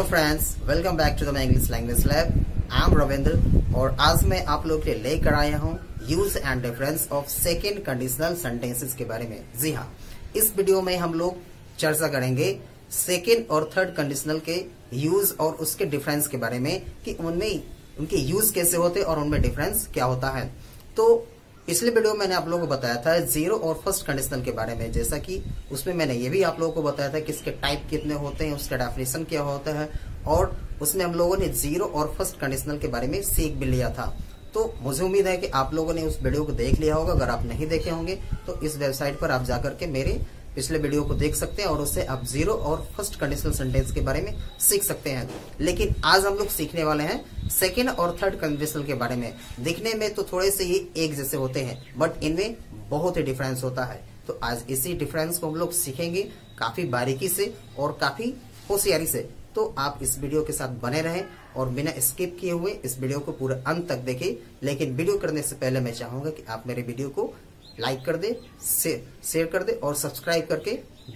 Friends, welcome back to the my English language lab. I am Ravindra और आज मैं आप लोग के लिए लेकर आया हूँ use and difference of second conditional sentences के बारे में। जी हाँ, इस वीडियो में हम लोग चर्चा करेंगे सेकंड और थर्ड कंडीशनल के यूज और उसके डिफरेंस के बारे में कि उनमें उनके यूज कैसे होते और उनमें डिफरेंस क्या होता है। तो पिछले वीडियो में मैंने आप लोगों को बताया था जीरो और फर्स्ट कंडीशनल के बारे में, जैसा कि उसमें मैंने ये भी आप लोगों को बताया था कि इसके टाइप कितने होते हैं, उसका डेफिनेशन क्या होता है, और उसमें हम लोगों ने जीरो और फर्स्ट कंडीशनल के बारे में सीख भी लिया था। तो मुझे उम्मीद है कि आप लोगों ने उस वीडियो को देख लिया होगा। अगर आप नहीं देखे होंगे तो इस वेबसाइट पर आप जाकर के मेरे पिछले वीडियो को देख सकते हैं और उससे आप जीरो और फर्स्ट कंडीशनल सेंटेंस के बारे में सीख सकते हैं। लेकिन आज हम लोग सीखने वाले हैं सेकेंड और थर्ड कंडीशनल के बारे में। दिखने में तो थोड़े से ही एक जैसे होते हैं, बट इनमें बहुत ही डिफरेंस होता है। तो आज इसी डिफरेंस को हम लोग सीखेंगे काफी बारीकी से और काफी होशियारी से। तो आप इस वीडियो के साथ बने रहें और बिना स्किप किए हुए इस वीडियो को पूरे अंत तक देखें। लेकिन वीडियो करने से पहले मैं चाहूंगा कि आप मेरे वीडियो को लाइक कर दे, शेयर कर दे और सब्सक्राइब करके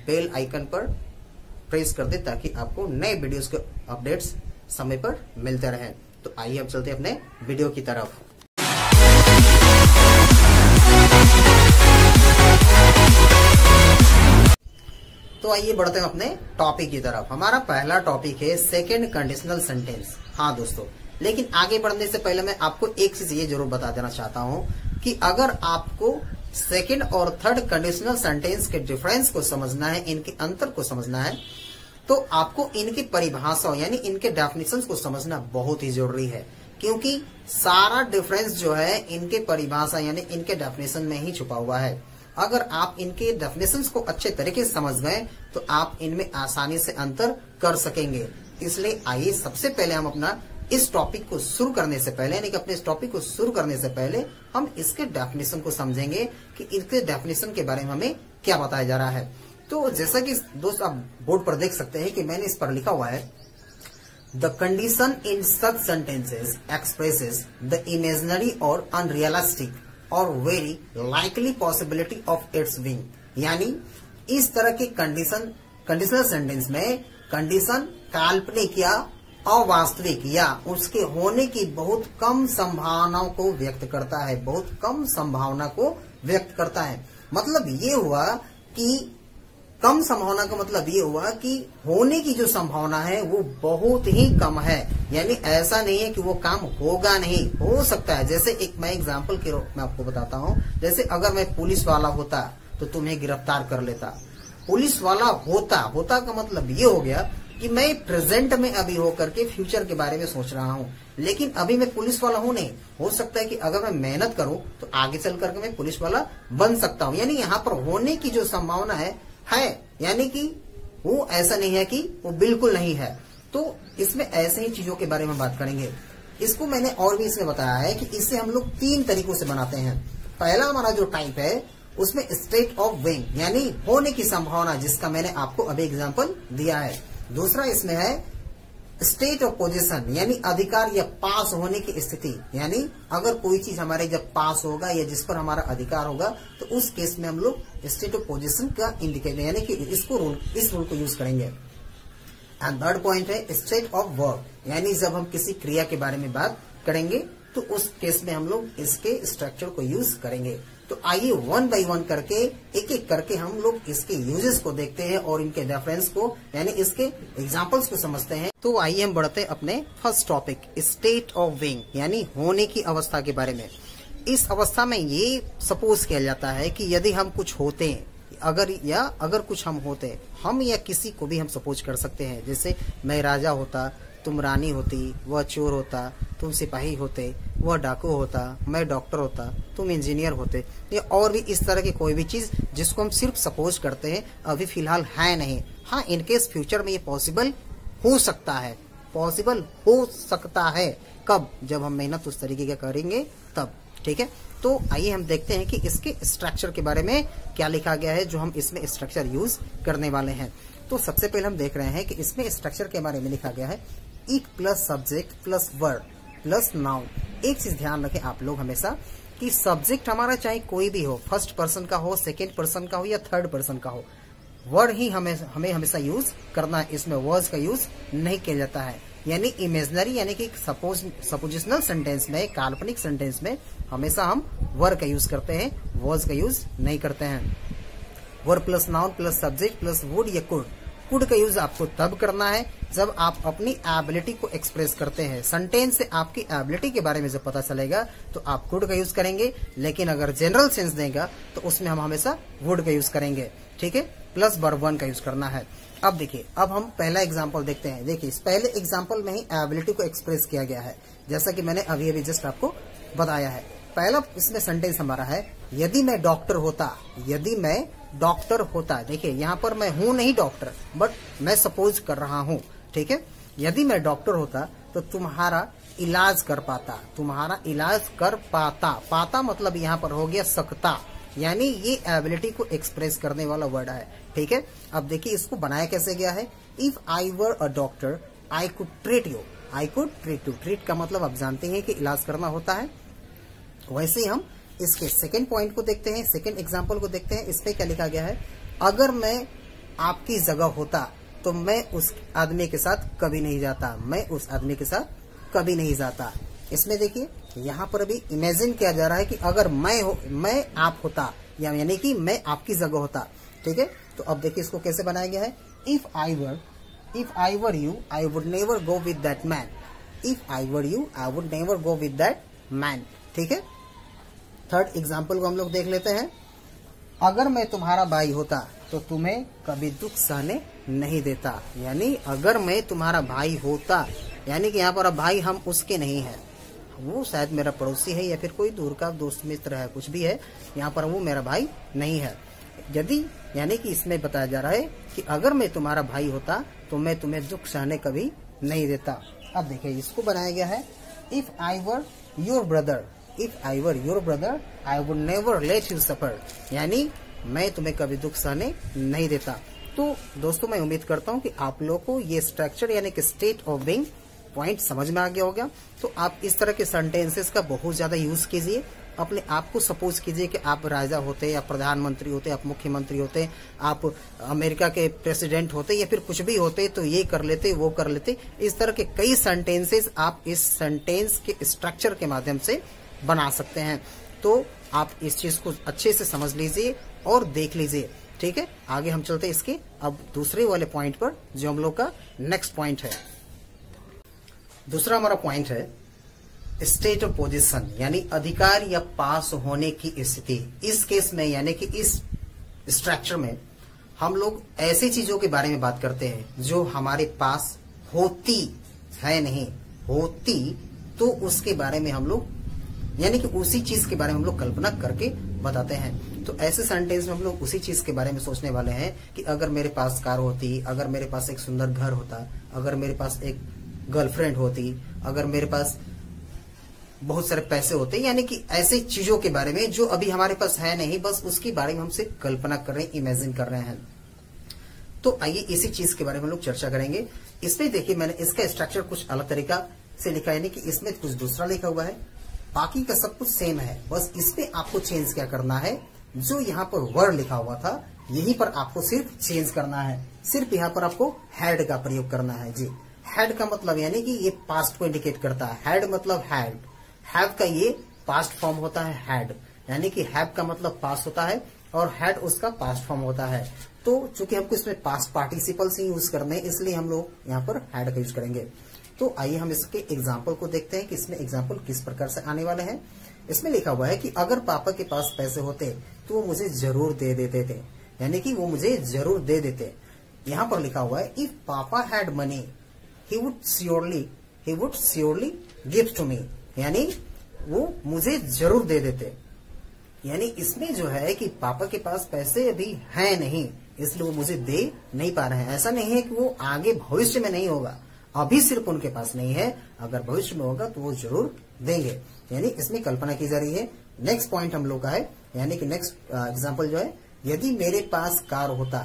बेल आइकन पर प्रेस कर दे ताकि आपको नए वीडियोस के अपडेट्स समय पर मिलते रहें। तो आइए अब चलते हैं अपने वीडियो की तरफ। तो आइए बढ़ते हैं अपने टॉपिक की तरफ। हमारा पहला टॉपिक है सेकंड कंडीशनल सेंटेंस। हाँ दोस्तों, लेकिन आगे बढ़ने से पहले मैं आपको एक चीज ये जरूर बता देना चाहता हूँ कि अगर आपको सेकंड और थर्ड कंडीशनल सेंटेंस के डिफरेंस को समझना है, इनके अंतर को समझना है, तो आपको इनकी परिभाषा यानी इनके डेफिनेशंस को समझना बहुत ही जरूरी है। क्योंकि सारा डिफरेंस जो है इनके परिभाषा यानी इनके डेफिनेशन में ही छुपा हुआ है। अगर आप इनके डेफिनेशंस को अच्छे तरीके से समझ गए तो आप इनमें आसानी से अंतर कर सकेंगे। इसलिए आइए सबसे पहले हम अपना इस टॉपिक को शुरू करने से पहले यानी कि अपने इस टॉपिक को शुरू करने से पहले हम इसके डेफिनेशन को समझेंगे कि इसके डेफिनेशन के बारे में हमें क्या बताया जा रहा है। तो जैसा कि दोस्त आप बोर्ड पर देख सकते हैं कि मैंने इस पर लिखा हुआ है, the condition in such sentences expresses the imaginary और अनरियलिस्टिक और very likely possibility of its being. यानी इस तरह के कंडीशनल सेंटेंस में कंडीशन काल्पनिक या अवास्तविक या उसके होने की बहुत कम संभावनाओं को व्यक्त करता है, बहुत कम संभावना को व्यक्त करता है। मतलब ये हुआ कि कम संभावना का मतलब ये हुआ कि होने की जो संभावना है वो बहुत ही कम है। यानी ऐसा नहीं है कि वो काम होगा नहीं, हो सकता है। जैसे एक मैं एग्जांपल के रूप में आपको बताता हूँ। जैसे अगर मैं पुलिस वाला होता तो तुम्हें गिरफ्तार कर लेता। पुलिस वाला होता का मतलब ये हो गया कि मैं प्रेजेंट में अभी होकर के फ्यूचर के बारे में सोच रहा हूँ, लेकिन अभी मैं पुलिस वाला हूँ नहीं। हो सकता है कि अगर मैं मेहनत करूँ तो आगे चल करके मैं पुलिस वाला बन सकता हूँ। यानी यहाँ पर होने की जो संभावना है, यानी कि वो ऐसा नहीं है कि वो बिल्कुल नहीं है। तो इसमें ऐसे ही चीजों के बारे में बात करेंगे। इसको मैंने और भी इसमें बताया है कि इससे हम लोग तीन तरीकों से बनाते हैं। पहला हमारा जो टाइप है उसमें स्टेट ऑफ बीइंग यानी होने की संभावना, जिसका मैंने आपको अभी एग्जाम्पल दिया है। दूसरा इसमें है स्टेट ऑफ पोजीशन यानी अधिकार या पास होने की स्थिति। यानी अगर कोई चीज हमारे जब पास होगा या जिस पर हमारा अधिकार होगा तो उस केस में हम लोग स्टेट ऑफ पोजीशन का इंडिकेटर यानी कि इस रूल को यूज करेंगे। एंड थर्ड पॉइंट है स्टेट ऑफ वर्क यानी जब हम किसी क्रिया के बारे में बात करेंगे तो उस केस में हम लोग इसके स्ट्रक्चर को यूज करेंगे। तो आइए वन बाय वन करके एक एक करके हम लोग इसके यूजेस को देखते हैं और इनके रेफरेंस को यानी इसके एग्जांपल्स को समझते हैं। तो आइए हम बढ़ते हैं अपने first topic state of being यानी होने की अवस्था के बारे में। इस अवस्था में ये सपोज किया जाता है कि यदि हम कुछ होते हैं, अगर कुछ हम होते, हम या किसी को भी हम सपोज कर सकते हैं। जैसे मैं राजा होता, तुम रानी होती, वह चोर होता, तुम सिपाही होते, वह डाकू होता, मैं डॉक्टर होता, तुम इंजीनियर होते, या और भी इस तरह की कोई भी चीज जिसको हम सिर्फ सपोज करते हैं, अभी फिलहाल है नहीं। हाँ, इनकेस फ्यूचर में ये पॉसिबल हो सकता है, कब? जब हम मेहनत उस तरीके का करेंगे तब। ठीक है, तो आइए हम देखते हैं कि इसके स्ट्रक्चर के बारे में क्या लिखा गया है जो हम इसमें स्ट्रक्चर यूज करने वाले हैं। तो सबसे पहले हम देख रहे हैं कि इसमें स्ट्रक्चर के बारे में लिखा गया है it plus subject plus verb plus noun. एक चीज ध्यान रखें आप लोग हमेशा कि सब्जेक्ट हमारा चाहे कोई भी हो, फर्स्ट पर्सन का हो, सेकेंड पर्सन का हो या थर्ड पर्सन का हो, वर्ड ही हमें हमेशा यूज करना है, इसमें वर्ड्स का यूज नहीं किया जाता है। यानी इमेजिनरी यानी कि सपोजिशनल सेंटेंस में, काल्पनिक सेंटेंस में हमेशा हम वर्ड का यूज करते हैं, वर्ड्स का यूज नहीं करते हैं। Word plus noun plus subject plus would या कुड। कुड का यूज आपको तब करना है जब आप अपनी एबिलिटी को एक्सप्रेस करते हैं। सेंटेंस से आपकी एबिलिटी के बारे में जब पता चलेगा तो आप कुड का यूज करेंगे, लेकिन अगर जनरल सेंस देगा तो उसमें हम हमेशा वुड का यूज करेंगे। ठीक है, प्लस वर्ब वन का यूज करना है। अब देखिए, अब हम पहला एग्जाम्पल देखते हैं। देखिए, इस पहले एग्जाम्पल में ही एबिलिटी को एक्सप्रेस किया गया है, जैसा कि मैंने अभी अभी जस्ट आपको बताया है। पहला इसमें सेंटेंस हमारा है, यदि मैं डॉक्टर होता, यदि मैं डॉक्टर होता। देखिए, यहाँ पर मैं हूं नहीं डॉक्टर, बट मैं सपोज कर रहा हूं। ठीक है, यदि मैं डॉक्टर होता तो तुम्हारा इलाज कर पाता, तुम्हारा इलाज कर पाता। पाता मतलब यहाँ पर हो गया सकता, यानी ये एबिलिटी को एक्सप्रेस करने वाला वर्ड है। ठीक है, अब देखिए इसको बनाया कैसे गया है। If I were a doctor I could treat you, I could treat you. Treat का मतलब आप जानते हैं कि इलाज करना होता है। वैसे ही हम इसके सेकेंड पॉइंट को देखते हैं, सेकेंड एग्जाम्पल को देखते हैं। इस पे क्या लिखा गया है, अगर मैं आपकी जगह होता तो मैं उस आदमी के साथ कभी नहीं जाता, मैं उस आदमी के साथ कभी नहीं जाता। इसमें देखिए यहाँ पर अभी इमेजिन किया जा रहा है कि अगर मैं आप होता, यानी कि मैं आपकी जगह होता। ठीक है, तो अब देखिए इसको कैसे बनाया गया है। If I were you I would never go with that man. If I were you I would never go with that man. ठीक है, थर्ड एग्जाम्पल को हम लोग देख लेते हैं। अगर मैं तुम्हारा भाई होता तो तुम्हें कभी दुख सहने नहीं देता। यानी अगर मैं तुम्हारा भाई होता, यानी कि यहाँ पर अब भाई हम उसके नहीं है, वो शायद मेरा पड़ोसी है या फिर कोई दूर का दोस्त मित्र है, कुछ भी है, यहाँ पर वो मेरा भाई नहीं है। यदि यानी कि इसमें बताया जा रहा है कि अगर मैं तुम्हारा भाई होता तो मैं तुम्हें दुख सहने कभी नहीं देता। अब देखिए इसको बनाया गया है, if I were your brother, if I were your brother I would never let you suffer. यानी मैं तुम्हें कभी दुख सहने नहीं देता। तो दोस्तों, मैं उम्मीद करता हूँ कि आप लोगों को ये स्ट्रक्चर यानी कि स्टेट ऑफ बीइंग पॉइंट समझ में आ गया होगा। तो आप इस तरह के सेंटेंसेस का बहुत ज्यादा यूज कीजिए। अपने आप को सपोज कीजिए कि आप राजा होते या प्रधानमंत्री होते, आप मुख्यमंत्री होते, आप अमेरिका के प्रेसिडेंट होते या फिर कुछ भी होते, तो ये कर लेते, वो कर लेते। इस तरह के कई सेंटेंसेस आप इस सेंटेंस के स्ट्रक्चर के माध्यम से बना सकते हैं। तो आप इस चीज को अच्छे से समझ लीजिए और देख लीजिए। ठीक है, आगे हम चलते हैं इसके अब दूसरे वाले पॉइंट पर, जो हम लोग का नेक्स्ट पॉइंट है। दूसरा हमारा पॉइंट है स्टेट ऑफ पोजीशन, यानी अधिकार या पास होने की स्थिति। इस केस में यानी कि इस स्ट्रक्चर में हम लोग ऐसी चीजों के बारे में बात करते हैं जो हमारे पास होती है, नहीं होती तो उसके बारे में हम लोग यानी कि उसी चीज के बारे में हम लोग कल्पना करके बताते हैं। तो ऐसे सेंटेंस में हम लोग उसी चीज के बारे में सोचने वाले हैं कि अगर मेरे पास कार होती, अगर मेरे पास एक सुंदर घर होता, अगर मेरे पास एक गर्लफ्रेंड होती, अगर मेरे पास बहुत सारे पैसे होते, यानी कि ऐसे चीजों के बारे में जो अभी हमारे पास है नहीं, बस उसके बारे में हम सिर्फ कल्पना कर रहे हैं, इमेजिन कर रहे हैं। तो आइए इसी चीज के बारे में हम लोग चर्चा करेंगे। इसमें देखिए मैंने इसका स्ट्रक्चर कुछ अलग तरीका से लिखा, यानी कि इसमें कुछ दूसरा लिखा हुआ है, बाकी का सब कुछ सेम है। बस इसमें आपको चेंज क्या करना है, जो यहाँ पर वर्ड लिखा हुआ था यहीं पर आपको सिर्फ चेंज करना है। सिर्फ यहाँ पर आपको हैड का प्रयोग करना है। जी, हैड का मतलब यानी कि ये पास्ट को इंडिकेट करता है। हैड मतलब हैड, हैव का ये पास्ट फॉर्म होता है हैड, यानी कि हैव का मतलब पास्ट होता है और हैड उसका पास्ट फॉर्म होता है। तो चूंकि हमको इसमें पास्ट पार्टिसिपल से यूज करने, इसलिए हम लोग यहाँ पर हैड का यूज करेंगे। तो आइए हम इसके एग्जाम्पल को देखते हैं कि इसमें एग्जाम्पल किस प्रकार से आने वाले हैं। इसमें लिखा हुआ है कि अगर पापा के पास पैसे होते तो वो मुझे जरूर दे देते थे, यानी कि वो मुझे जरूर दे देते। यहाँ पर लिखा हुआ है इफ पापा had money he would surely give to me, यानी वो मुझे जरूर दे देते। यानी इसमें जो है कि पापा के पास पैसे अभी है नहीं, इसलिए वो मुझे दे नहीं पा रहे हैं। ऐसा नहीं है कि वो आगे भविष्य में नहीं होगा, अभी सिर्फ उनके पास नहीं है, अगर भविष्य में होगा तो वो जरूर देंगे। यानी इसमें कल्पना की जा रही है। नेक्स्ट पॉइंट हम लोग का है, यानी कि नेक्स्ट एग्जाम्पल जो है, यदि मेरे पास कार होता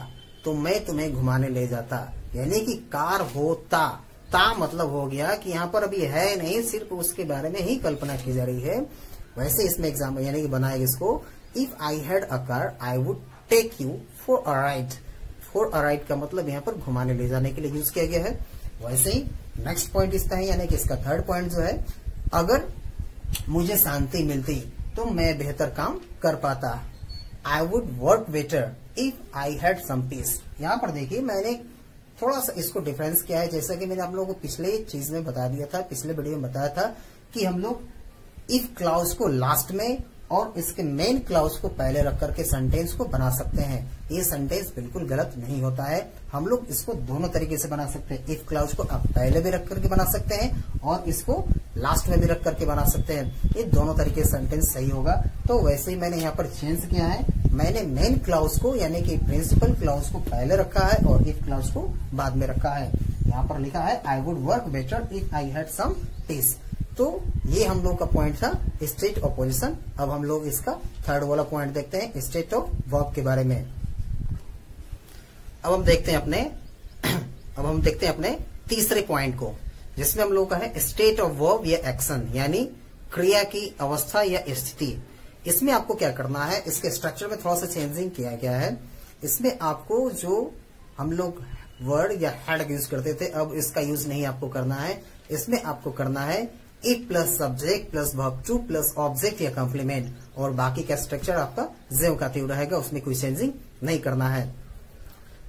तो मैं तुम्हें घुमाने ले जाता। यानी कि कार होता, ता मतलब हो गया कि यहाँ पर अभी है नहीं, सिर्फ उसके बारे में ही कल्पना की जा रही है। वैसे इसमें एग्जाम्पल यानी कि बनाएगा इसको, if I had a car I would take you for a ride. For a ride का मतलब यहाँ पर घुमाने ले जाने के लिए यूज किया गया है। वैसे ही नेक्स्ट पॉइंट इसका है, यानी कि इसका थर्ड पॉइंट जो है, अगर मुझे शांति मिलती तो मैं बेहतर काम कर पाता। I would work better if I had some peace. यहाँ पर देखिए मैंने थोड़ा सा इसको डिफरेंस किया है, जैसा कि मैंने आप लोगों को पिछले चीज में बता दिया था, पिछले वीडियो में बताया था कि हम लोग इफ क्लाउज को लास्ट में और इसके मेन क्लाउज को पहले रख करके सेंटेंस को बना सकते हैं। ये सेंटेंस बिल्कुल गलत नहीं होता है। हम लोग इसको दोनों तरीके से बना सकते हैं। इफ क्लाउज को आप पहले भी रख करके बना सकते हैं और इसको लास्ट में भी रख करके बना सकते हैं। ये दोनों तरीके से सेंटेंस सही होगा। तो वैसे ही मैंने यहाँ पर चेंज किया है, मैंने मेन क्लाउज को यानी कि प्रिंसिपल क्लाउज को पहले रखा है और इफ क्लाउज को बाद में रखा है। यहाँ पर लिखा है I would work better if I had some peace. तो ये हम लोग का पॉइंट था स्टेट ऑफ पोजीशन। अब हम लोग इसका थर्ड वाला पॉइंट देखते हैं, स्टेट ऑफ वर्ब के बारे में। अब हम देखते हैं अपने तीसरे पॉइंट को, जिसमें हम लोग का है स्टेट ऑफ वर्ब या एक्शन, यानी क्रिया की अवस्था या स्थिति। इसमें आपको क्या करना है, इसके स्ट्रक्चर में थोड़ा सा चेंजिंग किया गया है। इसमें आपको जो हम लोग वर्ड या हेड यूज करते थे, अब इसका यूज नहीं आपको करना है। इसमें आपको करना है if plus subject plus verb two plus object या कॉम्प्लीमेंट, और बाकी का स्ट्रक्चर आपका ज्यों का त्यों रहेगा, उसमें कोई चेंजिंग नहीं करना है।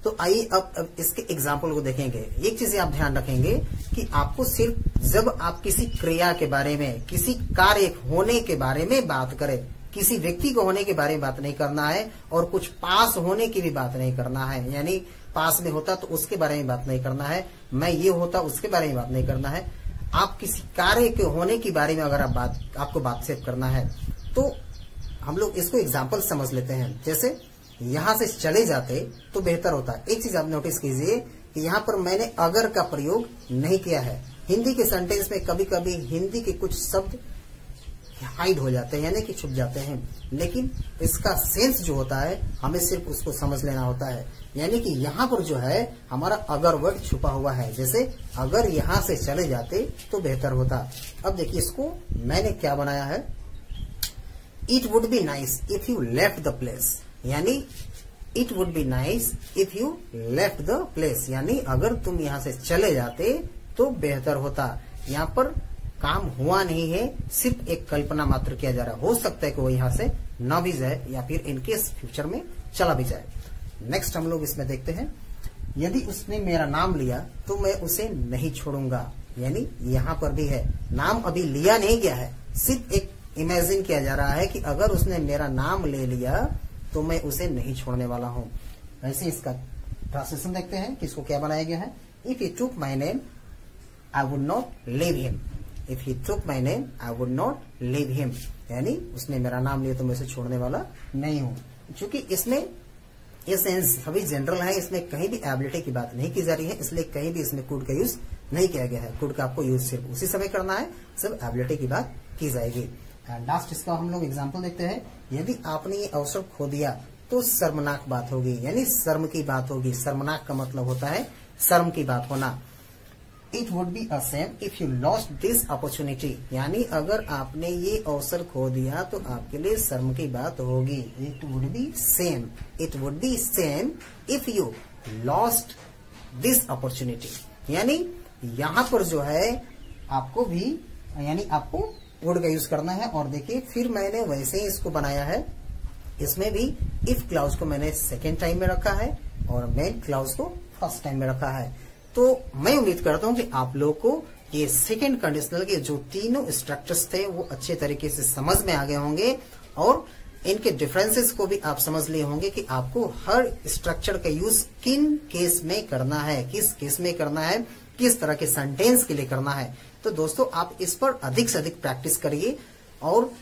तो आइए अब इसके एग्जाम्पल को देखेंगे। एक चीज आप ध्यान रखेंगे कि आपको सिर्फ जब आप किसी क्रिया के बारे में, किसी कार्य होने के बारे में बात करें, किसी व्यक्ति को होने के बारे में बात नहीं करना है और कुछ पास होने की भी बात नहीं करना है। यानी पास में होता तो उसके बारे में बात नहीं करना है, मैं ये होता उसके बारे में बात नहीं करना है। आप किसी कार्य के होने के बारे में अगर आपको बातचीत करना है तो हम लोग इसको एग्जाम्पल समझ लेते हैं। जैसे यहां से चले जाते तो बेहतर होता। एक चीज आप नोटिस कीजिए कि यहाँ पर मैंने अगर का प्रयोग नहीं किया है। हिंदी के सेंटेंस में कभी कभी हिंदी के कुछ शब्द हाइड हो जाते हैं, यानी कि छुप जाते हैं, लेकिन इसका सेंस जो होता है हमें सिर्फ उसको समझ लेना होता है। यानी कि यहाँ पर जो है हमारा अगर वर्ड छुपा हुआ है, जैसे अगर यहाँ से चले जाते तो बेहतर होता। अब देखिए इसको मैंने क्या बनाया है, it would be nice if you left the place, यानी it would be nice if you left the place, यानी अगर तुम यहाँ से चले जाते तो बेहतर होता। यहाँ पर काम हुआ नहीं है, सिर्फ एक कल्पना मात्र किया जा रहा है। हो सकता है कि वो यहाँ से न भी जाए या फिर इनकेस फ्यूचर में चला भी जाए। नेक्स्ट हम लोग इसमें देखते हैं, यदि उसने मेरा नाम लिया तो मैं उसे नहीं छोड़ूंगा। यानी यहाँ पर भी है, नाम अभी लिया नहीं गया है, सिर्फ एक इमेजिन किया जा रहा है कि अगर उसने मेरा नाम ले लिया तो मैं उसे नहीं छोड़ने वाला हूँ। वैसे इसका ट्रांसलेशन देखते हैं कि इसको क्या बनाया गया है, if he took my name I would not leave him. If he took my name I would not leave him, यानी उसने मेरा नाम लिया तो मैं उसे छोड़ने वाला नहीं हूँ। क्योंकि इसमें ये सेंस सभी जनरल है, इसमें कहीं भी एबिलिटी की बात नहीं की जा रही है, इसलिए कहीं भी इसमें कुड का यूज नहीं किया गया है। कुड का आपको यूज सिर्फ उसी समय करना है, सब एबिलिटी की बात की जाएगी। लास्ट इसका हम लोग एग्जाम्पल देखते हैं, यदि आपने ये अवसर खो दिया तो शर्मनाक बात होगी, यानी शर्म की बात होगी। शर्मनाक का मतलब होता है शर्म की बात होना। It would be a shame if you lost this opportunity, यानी अगर आपने ये अवसर खो दिया तो आपके लिए शर्म की बात होगी। It would B same, it would B same if you lost this opportunity, यानी यहाँ पर जो है आपको भी, यानी आपको वुड का यूज करना है। और देखिए फिर मैंने वैसे ही इसको बनाया है, इसमें भी इफ क्लाउज को मैंने सेकेंड टाइम में रखा है और मेन क्लाउज को फर्स्ट टाइम में रखा है। तो मैं उम्मीद करता हूं कि आप लोग को ये सेकेंड कंडीशनल के जो तीनों स्ट्रक्चर्स थे वो अच्छे तरीके से समझ में आ गए होंगे और इनके डिफरेंसेस को भी आप समझ लिए होंगे कि आपको हर स्ट्रक्चर का यूज किन केस में करना है, किस केस में करना है, किस तरह के सेंटेंस के लिए करना है। तो दोस्तों आप इस पर अधिक से अधिक प्रैक्टिस करिए और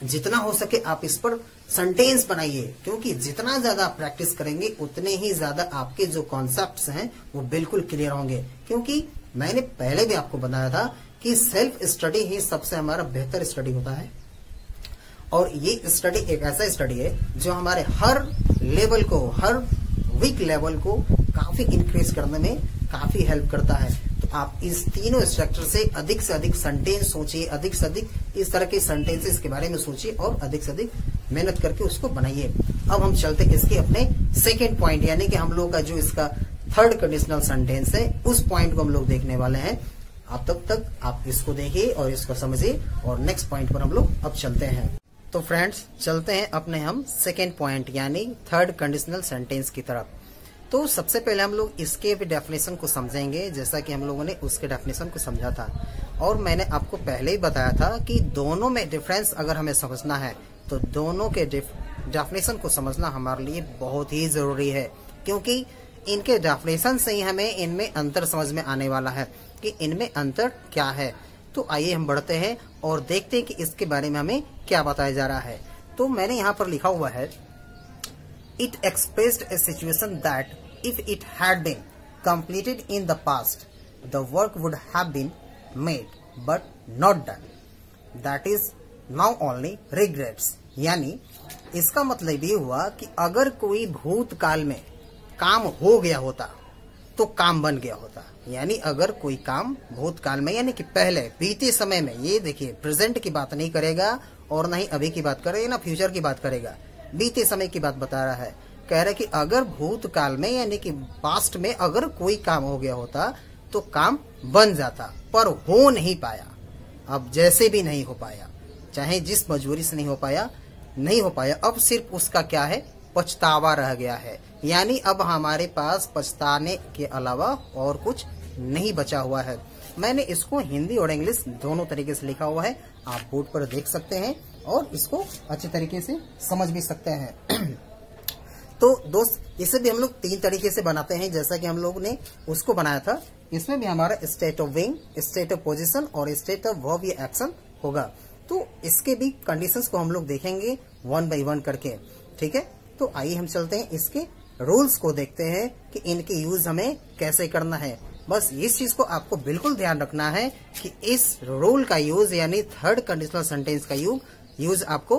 जितना हो सके आप इस पर सेंटेंस बनाइए, क्योंकि जितना ज्यादा आप प्रैक्टिस करेंगे उतने ही ज्यादा आपके जो कॉन्सेप्ट्स हैं वो बिल्कुल क्लियर होंगे। क्योंकि मैंने पहले भी आपको बताया था कि सेल्फ स्टडी ही सबसे हमारा बेहतर स्टडी होता है और ये स्टडी एक ऐसा स्टडी है जो हमारे हर लेवल को, हर वीक लेवल को काफी इंक्रीज करने में काफी हेल्प करता है। तो आप इस तीनों स्ट्रक्चर से अधिक सेंटेंस सोचिए, अधिक से अधिक इस तरह के सेंटेंसेस के बारे में सोचिए और अधिक से अधिक मेहनत करके उसको बनाइए। अब हम चलते इसके अपने सेकेंड पॉइंट, यानी कि हम लोग का जो इसका थर्ड कंडीशनल सेंटेंस है उस पॉइंट को हम लोग देखने वाले हैं। आप तब तक आप इसको देखिए और इसको समझिए और नेक्स्ट पॉइंट पर हम लोग अब चलते हैं। तो फ्रेंड्स चलते हैं अपने हम सेकेंड पॉइंट यानी थर्ड कंडीशनल सेंटेंस की तरफ। तो सबसे पहले हम लोग इसके भी डेफिनेशन को समझेंगे, जैसा कि हम लोगों ने उसके डेफिनेशन को समझा था। और मैंने आपको पहले ही बताया था कि दोनों में डिफरेंस अगर हमें समझना है तो दोनों के डेफिनेशन को समझना हमारे लिए बहुत ही जरूरी है, क्योंकि इनके डेफिनेशन से ही हमें इनमें अंतर समझ में आने वाला है कि इनमें अंतर क्या है। तो आइए हम बढ़ते हैं और देखते हैं कि इसके बारे में हमें क्या बताया जा रहा है। तो मैंने यहाँ पर लिखा हुआ है, it expressed a situation that if it had been completed in the past the work would have been made but not done, that is now only regrets. यानी इसका मतलब ये हुआ कि अगर कोई भूतकाल में काम हो गया होता तो काम बन गया होता। यानी अगर कोई काम भूतकाल में यानी कि पहले बीते समय में, ये देखिए प्रेजेंट की बात नहीं करेगा और ना ही अभी की बात करेगा ना फ्यूचर की बात करेगा, बीते समय की बात बता रहा है। कह रहा है कि अगर भूतकाल में यानी कि पास्ट में अगर कोई काम हो गया होता तो काम बन जाता, पर हो नहीं पाया। अब जैसे भी नहीं हो पाया, चाहे जिस मजबूरी से नहीं हो पाया, अब सिर्फ उसका क्या है, पछतावा रह गया है। यानी अब हमारे पास पछताने के अलावा और कुछ नहीं बचा हुआ है। मैंने इसको हिंदी और इंग्लिश दोनों तरीके से लिखा हुआ है, आप बोर्ड पर देख सकते हैं और इसको अच्छे तरीके से समझ भी सकते हैं। तो दोस्त इसे भी हम लोग 3 तरीके से बनाते हैं, जैसा कि हम लोग ने उसको बनाया था। इसमें भी हमारा state of being, state of position और स्टेट ऑफ वर्ब या एक्शन होगा। तो इसके भी कंडीशंस को हम लोग देखेंगे 1 बाय 1 करके, ठीक है। तो आइए हम चलते हैं इसके रूल्स को देखते हैं कि इनके यूज हमें कैसे करना है। बस इस चीज को आपको बिल्कुल ध्यान रखना है कि इस रूल का यूज यानी थर्ड कंडीशनल सेंटेंस का यूज आपको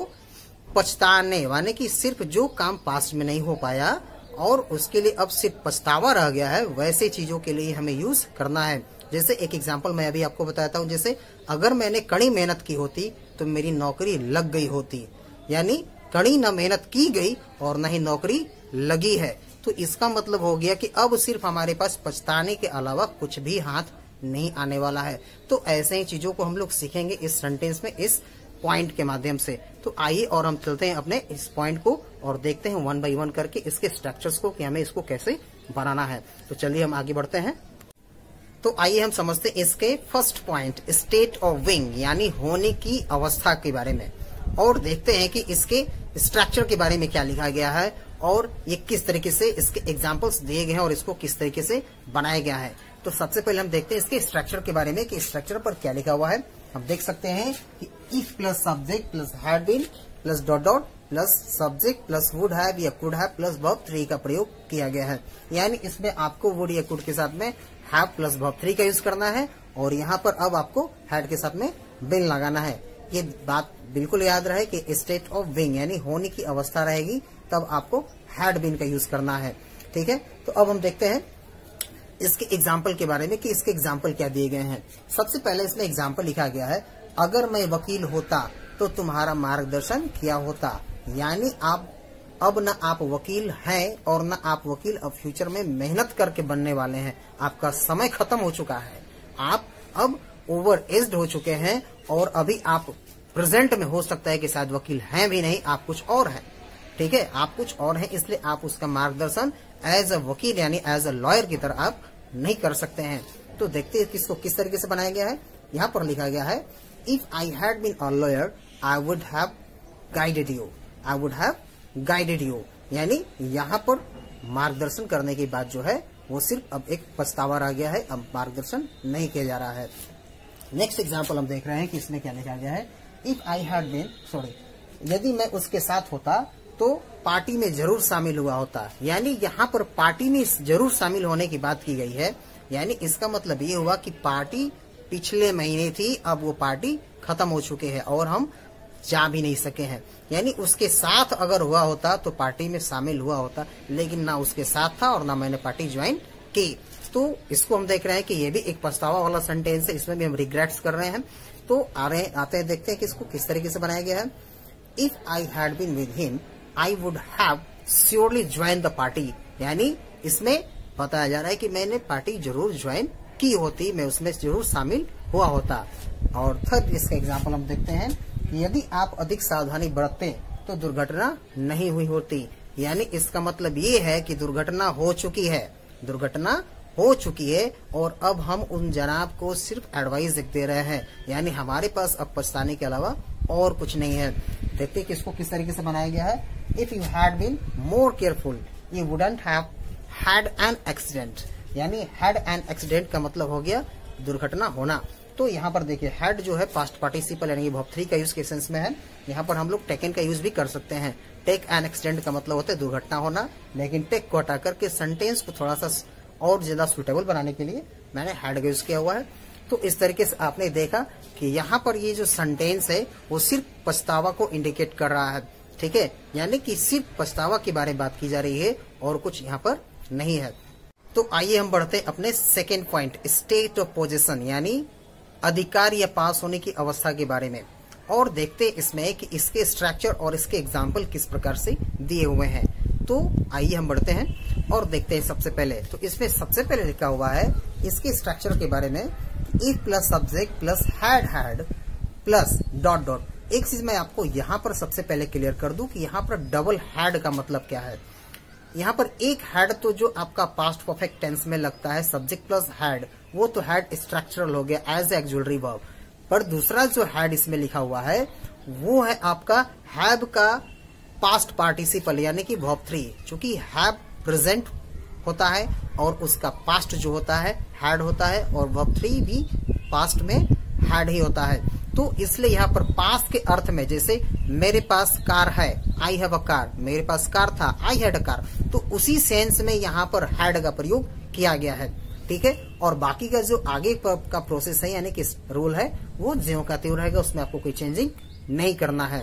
पछताने यानी कि सिर्फ जो काम पास्ट में नहीं हो पाया और उसके लिए अब सिर्फ पछतावा रह गया है, वैसे चीजों के लिए हमें यूज करना है। जैसे एक एग्जांपल मैं अभी आपको बताता हूँ, जैसे अगर मैंने कड़ी मेहनत की होती तो मेरी नौकरी लग गई होती। यानी कड़ी न मेहनत की गई और न ही नौकरी लगी है। तो इसका मतलब हो गया कि अब सिर्फ हमारे पास पछताने के अलावा कुछ भी हाथ नहीं आने वाला है। तो ऐसे ही चीजों को हम लोग सीखेंगे इस सेंटेंस में, इस पॉइंट के माध्यम से। तो आइए और हम चलते हैं अपने इस पॉइंट को और देखते हैं 1 बाय 1 करके इसके स्ट्रक्चर्स को कि हमें इसको कैसे बनाना है। तो चलिए हम आगे बढ़ते हैं। तो आइए हम समझते हैं इसके first point, state of being यानी होने की अवस्था के बारे में, और देखते हैं कि इसके स्ट्रक्चर के बारे में क्या लिखा गया है और ये किस तरीके से इसके एग्जांपल्स दिए गए हैं और इसको किस तरीके से बनाया गया है। तो सबसे पहले हम देखते हैं इसके स्ट्रक्चर के बारे में कि स्ट्रक्चर पर क्या लिखा हुआ है। हम देख सकते हैं कि if plus subject plus had been plus dot dot plus subject plus would have या कुड हैव प्लस वर्ब 3 का प्रयोग किया गया है। यानी इसमें आपको वुड या कुड के साथ में हैव प्लस वर्ब 3 का यूज करना है और यहाँ पर अब आपको हैड के साथ में बीन लगाना है। ये बात बिल्कुल याद रहे कि स्टेट ऑफ बीइंग यानी होने की अवस्था रहेगी तब आपको हैड बीन का यूज करना है, ठीक है। तो अब हम देखते हैं इसके एग्जाम्पल के बारे में कि इसके एग्जाम्पल क्या दिए गए हैं। सबसे पहले इसमें एग्जाम्पल लिखा गया है, अगर मैं वकील होता तो तुम्हारा मार्गदर्शन किया होता। यानी अब न आप वकील हैं और न आप वकील अब फ्यूचर में मेहनत करके बनने वाले हैं। आपका समय खत्म हो चुका है, आप अब ओवर एज्ड हो चुके हैं और अभी आप प्रेजेंट में हो सकता है कि शायद वकील हैं भी नहीं, आप कुछ और हैं, ठीक है, आप कुछ और हैं। इसलिए आप उसका मार्गदर्शन एज अ वकील यानी एज अ लॉयर की तरह आप नहीं कर सकते हैं। तो देखते हैं किसको किस तरीके से बनाया गया है। यहाँ पर लिखा गया है, if I had been a lawyer I would have guided you, I would have guided you. यानी यहाँ पर मार्गदर्शन करने की बात जो है वो सिर्फ अब एक पछतावा रह गया है, अब मार्गदर्शन नहीं किया जा रहा है। नेक्स्ट एग्जाम्पल हम देख रहे हैं कि इसमें क्या लिखा गया है, इफ आई हैड बीन यदि मैं उसके साथ होता तो पार्टी में जरूर शामिल हुआ होता। यानी यहाँ पर पार्टी में जरूर शामिल होने की बात की गई है। यानी इसका मतलब ये हुआ कि पार्टी पिछले महीने थी, अब वो पार्टी खत्म हो चुके हैं और हम जा भी नहीं सके हैं। यानी उसके साथ अगर हुआ होता तो पार्टी में शामिल हुआ होता, लेकिन ना उसके साथ था और ना मैंने पार्टी ज्वाइन की। तो इसको हम देख रहे हैं कि ये भी एक पछतावा वाला सेंटेंस है, इसमें भी हम रिग्रेट्स कर रहे हैं। तो आते हैं देखते हैं कि इसको किस तरीके से बनाया गया है। If I had been with him I would have surely join the party, यानी इसमें बताया जा रहा है कि मैंने पार्टी जरूर ज्वाइन की होती, मैं उसमें जरूर शामिल हुआ होता। और थर्ड इसका एग्जाम्पल हम देखते हैं कि यदि आप अधिक सावधानी बरतते तो दुर्घटना नहीं हुई होती, यानी इसका मतलब ये है कि दुर्घटना हो चुकी है, दुर्घटना हो चुकी है और अब हम उन जनाब को सिर्फ एडवाइस दे रहे हैं, यानी हमारे पास अब पछताने के अलावा और कुछ नहीं है। देखते हैं कि इसको किस तरीके से बनाया गया है। If you had been more careful you wouldn't have had an accident, यानी हैड एन एक्सीडेंट का मतलब हो गया दुर्घटना होना। तो यहाँ पर देखिए हैड जो है पास्ट पार्टिसिपल यानी वर्ब 3 का यूज के सेंस में है। यहाँ पर हम लोग टेकन का यूज भी कर सकते हैं। टेक एन एक्सीडेंट का मतलब होता है दुर्घटना होना, लेकिन टेक को हटा करके सेंटेंस को थोड़ा सा और ज्यादा सुटेबल बनाने के लिए मैंने हैड का यूज किया हुआ है। तो इस तरीके से आपने देखा कि यहाँ पर ये जो सेंटेंस है वो सिर्फ पछतावा को इंडिकेट कर रहा है, ठीक है, यानी कि सिर्फ पछतावा के बारे में बात की जा रही है और कुछ यहाँ पर नहीं है। तो आइए हम बढ़ते हैं अपने second point, state of position, यानी अधिकार या पास होने की अवस्था के बारे में, और देखते हैं इसमें कि इसके स्ट्रक्चर और इसके एग्जाम्पल किस प्रकार से दिए हुए हैं। तो आइए हम बढ़ते हैं और देखते हैं। सबसे पहले तो इसमें सबसे पहले लिखा हुआ है इसके स्ट्रक्चर के बारे में, if plus subject plus had plus dot dot. एक चीज मैं आपको यहाँ पर सबसे पहले क्लियर कर दूं कि यहाँ पर डबल हैड का मतलब क्या है। यहाँ पर एक हैड तो जो आपका पास्ट परफेक्ट टेंस में लगता है सब्जेक्ट प्लस हैड, वो तो हैड स्ट्रक्चरल हो गया एज एक्सुलरी वर्ब, पर दूसरा जो हैड इसमें लिखा हुआ है वो है आपका हैव का पास्ट पार्टिसिपल यानी कि वर्ब 3, चूंकि हैव प्रेजेंट होता है और उसका पास्ट जो होता है हैड होता है और वर्ब 3 भी पास्ट में हैड ही होता है। तो इसलिए यहाँ पर पास्ट के अर्थ में जैसे मेरे पास कार है, आई हैव अ कार, मेरे पास कार था, आई हैड अ कार, तो उसी सेंस में यहाँ पर हैड का प्रयोग किया गया है, ठीक है। और बाकी का जो आगे का प्रोसेस है यानी कि रूल है वो ज्यों का त्यों रहेगा, उसमें आपको कोई चेंजिंग नहीं करना है।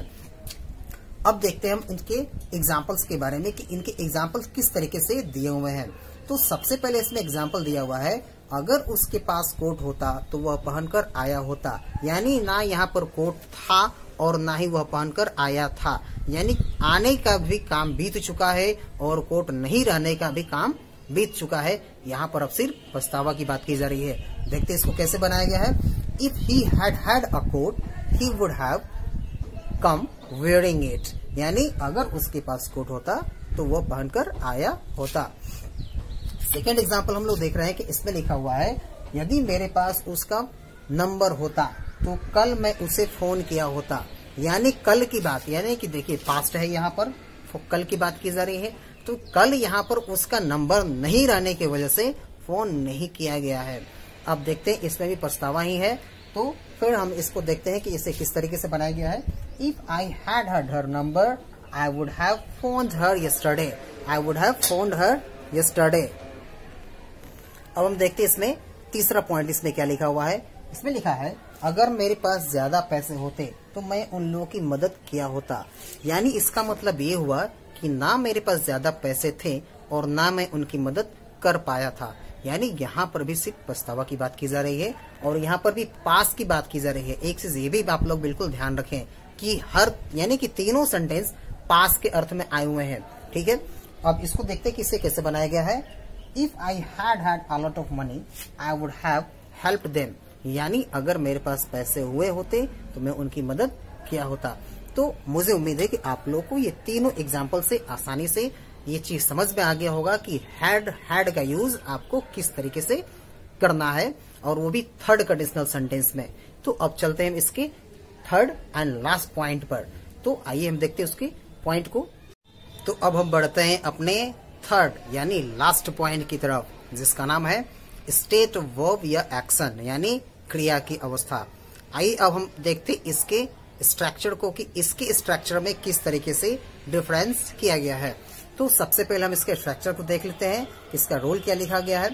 अब देखते हैं हम इनके एग्जाम्पल्स के बारे में कि इनके एग्जाम्पल्स किस तरीके से दिए हुए हैं। तो सबसे पहले इसमें एग्जाम्पल दिया हुआ है, अगर उसके पास कोट होता तो वह पहनकर आया होता, यानी ना यहाँ पर कोट था और ना ही वह पहनकर आया था, यानी आने का भी काम बीत चुका है और कोट नहीं रहने का भी काम बीत चुका है। यहाँ पर अब सिर्फ पछतावा की बात की जा रही है। देखते इसको कैसे बनाया गया है। If he had had a coat he would have come wearing it, यानी अगर उसके पास कोट होता तो वह पहनकर आया होता। सेकेंड एग्जाम्पल हम लोग देख रहे हैं कि इसमें लिखा हुआ है, यदि मेरे पास उसका नंबर होता तो कल मैं उसे फोन किया होता, यानी कल की बात, यानी कि देखिए पास्ट है यहाँ पर, कल की बात की जा रही है, तो कल यहाँ पर उसका नंबर नहीं रहने की वजह से फोन नहीं किया गया है। अब देखते हैं इसमें भी पछतावा ही है, तो फिर हम इसको देखते हैं कि इसे किस तरीके से बनाया गया है। If I had had her number I would have found her yesterday, I would have found her yesterday. अब हम देखते हैं इसमें तीसरा पॉइंट इसमें क्या लिखा हुआ है। इसमें लिखा है, अगर मेरे पास ज्यादा पैसे होते तो मैं उन लोगों की मदद किया होता, यानी इसका मतलब ये हुआ कि ना मेरे पास ज्यादा पैसे थे और ना मैं उनकी मदद कर पाया था, यानी यहाँ पर भी सिर्फ पछतावा की बात की जा रही है और यहाँ पर भी पास की बात की जा रही है। एक चीज ये भी आप लोग बिल्कुल ध्यान रखें कि हर यानी कि तीनों सेंटेंस पास के अर्थ में आए हुए हैं, ठीक है। अब इसको देखते हैं कि इसे कैसे बनाया गया है। If I had had a lot of money I would have helped them, यानी अगर मेरे पास पैसे हुए होते तो मैं उनकी मदद किया होता। तो मुझे उम्मीद है कि आप लोग को ये तीनों एग्जाम्पल से आसानी से ये चीज समझ में आ गया होगा कि हैड का यूज आपको किस तरीके से करना है, और वो भी थर्ड कंडीशनल सेंटेंस में। तो अब चलते हैं इसके थर्ड एंड लास्ट पॉइंट पर। तो आइए हम देखते हैं उसके पॉइंट को। तो अब हम बढ़ते हैं अपने थर्ड यानी लास्ट पॉइंट की तरफ, जिसका नाम है स्टेट वर्ब या एक्शन यानी क्रिया की अवस्था। आइए अब हम देखते हैं इसके स्ट्रक्चर को कि इसके स्ट्रक्चर में किस तरीके से डिफरेंस किया गया है। तो सबसे पहले हम इसके स्ट्रक्चर को देख लेते हैं, इसका रोल क्या लिखा गया है।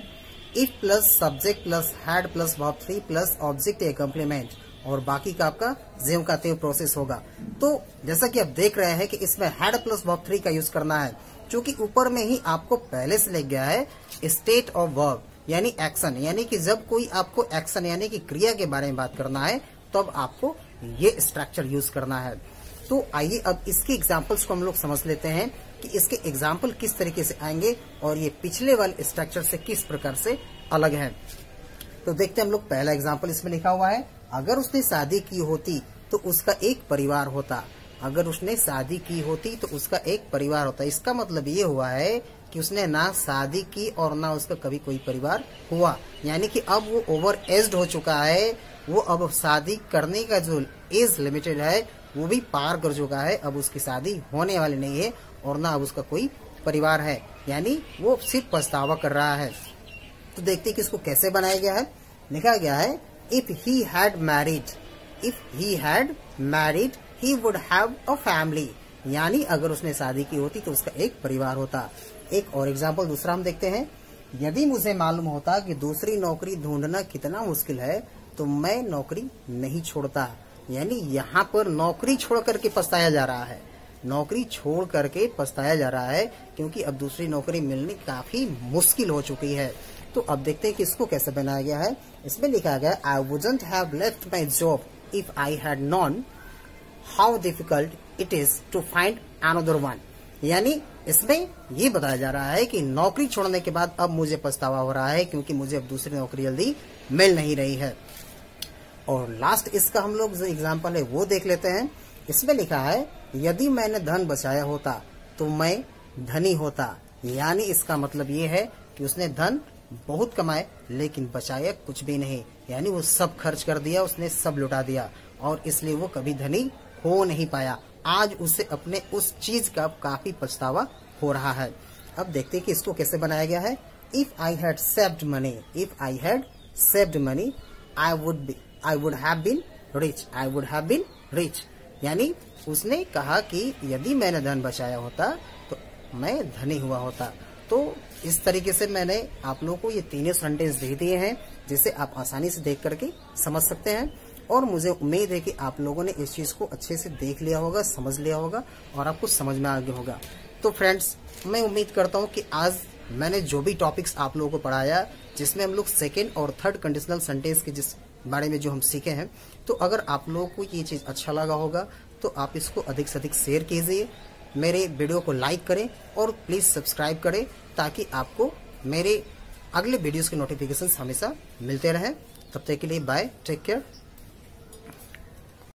If plus subject plus had plus verb 3 plus object A complement, और बाकी का आपका ज्यों का त्यों प्रोसेस होगा। तो जैसा कि आप देख रहे हैं कि इसमें हैड प्लस वर्ब 3 का यूज करना है, क्योंकि ऊपर में ही आपको पहले से लिख गया है स्टेट ऑफ वर्ब यानी एक्शन, यानी कि जब कोई आपको एक्शन यानी कि क्रिया के बारे में बात करना है तब आपको ये स्ट्रक्चर यूज करना है। तो आइए अब इसके एग्जाम्पल्स को हम लोग समझ लेते हैं कि इसके एग्जाम्पल किस तरीके से आएंगे और ये पिछले वाले स्ट्रक्चर से किस प्रकार से अलग है। तो देखते हैं हम लोग, पहला एग्जाम्पल इसमें लिखा हुआ है, अगर उसने शादी की होती तो उसका एक परिवार होता। अगर उसने शादी की होती तो उसका एक परिवार होता। इसका मतलब ये हुआ है कि उसने ना शादी की और ना उसका कभी कोई परिवार हुआ, यानी कि अब वो ओवर एज्ड हो चुका है। वो अब शादी करने का जो एज लिमिटेड है वो भी पार कर चुका है। अब उसकी शादी होने वाली नहीं है और ना अब उसका कोई परिवार है, यानी वो सिर्फ पछतावा कर रहा है। तो देखते हैं कि इसको कैसे बनाया गया है। लिखा गया है, if he had married he would have a family, यानी अगर उसने शादी की होती तो उसका एक परिवार होता। एक और एग्जाम्पल दूसरा हम देखते हैं, यदि मुझे मालूम होता कि दूसरी नौकरी ढूंढना कितना मुश्किल है तो मैं नौकरी नहीं छोड़ता। यानी यहाँ पर नौकरी छोड़ करके पछताया जा रहा है, नौकरी छोड़ करके पछताया जा रहा है, क्योंकि अब दूसरी नौकरी मिलनी काफी मुश्किल हो चुकी है। तो अब देखते हैं कि इसको कैसे बनाया गया है। इसमें लिखा गया, I wouldn't have left my job if I had known how difficult it is to find another one. यानी इसमें ये बताया जा रहा है कि नौकरी छोड़ने के बाद अब मुझे पछतावा हो रहा है, क्योंकि मुझे अब दूसरी नौकरी जल्दी मिल नहीं रही है। और लास्ट इसका हम लोग जो एग्जाम्पल है वो देख लेते हैं। इसमें लिखा है, यदि मैंने धन बचाया होता तो मैं धनी होता। यानी इसका मतलब ये है कि उसने धन बहुत कमाए लेकिन बचाया कुछ भी नहीं, यानी वो सब खर्च कर दिया, उसने सब लुटा दिया और इसलिए वो कभी धनी हो नहीं पाया। आज उसे अपने उस चीज का काफी पछतावा हो रहा है। अब देखते हैं कि इसको कैसे बनाया गया है। If I had saved money I would have been rich. यानी उसने कहा कि यदि मैंने धन बचाया होता तो मैं धनी हुआ होता। तो इस तरीके से मैंने आप लोगों को ये तीनों सेंटेंस दे दिए हैं, जिसे आप आसानी से देख करके समझ सकते हैं। और मुझे उम्मीद है कि आप लोगों ने इस चीज को अच्छे से देख लिया होगा, समझ लिया होगा और आपको समझ में आ गया होगा। तो फ्रेंड्स, मैं उम्मीद करता हूँ कि आज मैंने जो भी टॉपिक्स आप लोगों को पढ़ाया, जिसमें हम लोग सेकेंड और थर्ड कंडीशनल सेंटेंस के जिस बारे में जो हम सीखे हैं, तो अगर आप लोगों को ये चीज अच्छा लगा होगा तो आप इसको अधिक से अधिक शेयर कीजिए, मेरे वीडियो को लाइक करें और प्लीज सब्सक्राइब करें, ताकि आपको मेरे अगले वीडियोस के नोटिफिकेशंस हमेशा मिलते रहें। तब तक के लिए बाय, टेक केयर।